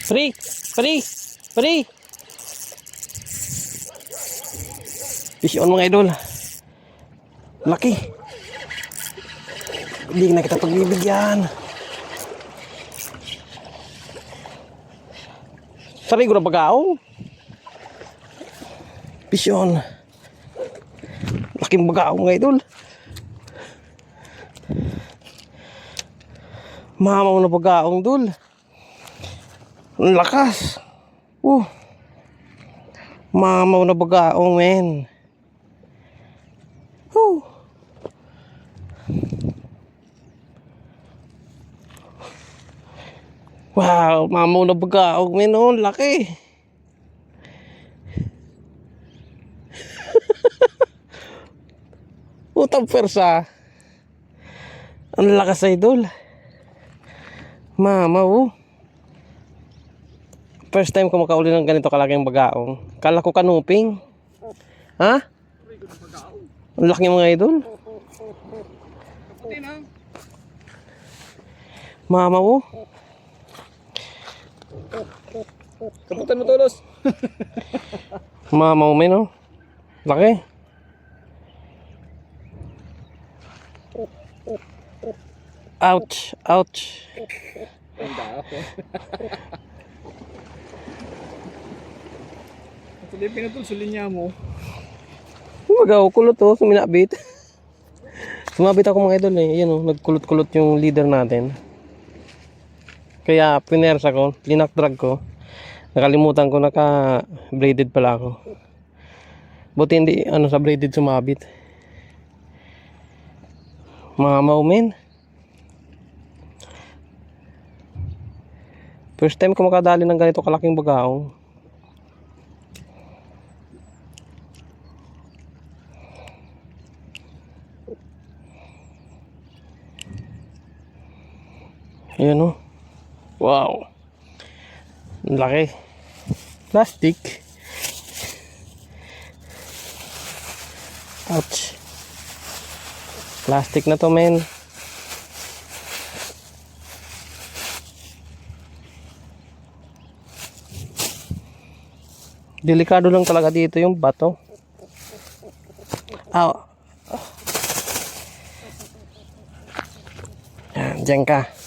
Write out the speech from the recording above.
Free! Free! Free! Fish on mga idol. Laki. Hindi na kita pagbibigyan. Saray ko na bagaong. Fish on. Laking bagaong mga idol. Mamaw na bagaong dul. Ang lakas. Mamaw na bagaong men. Wow, mamaw na bagaong men. Oh, laki. Utang persa. Ang lakas ay idol. Mamaw. First time ko makauli ng ganito kalaking bagaong. Kala ko kanuping. Ha? Ang laki mga idol. Mamaw. Kaputan mo tulos. Mamaw men oh. Laki. Ouch, ouch. Ang dako. Ito pinatol sa linya mo. Magaw kulot oh, suminabit. Sumabit ako mga idol eh. Yan oh, nagkulot-kulot yung leader natin. Kaya pinersa ko, linakdrag ko. Nakalimutan ko naka-braided pala ako. Buti hindi sa braided sumabit. Mamaw men. First time ko makadali ng ganito kalaking bagaong. Ayan o. Wow. Ang laki. Plastic. Ouch. Plastic na to men. Delikado lang talaga dito yung bato. Aw. Yan, dyan ka.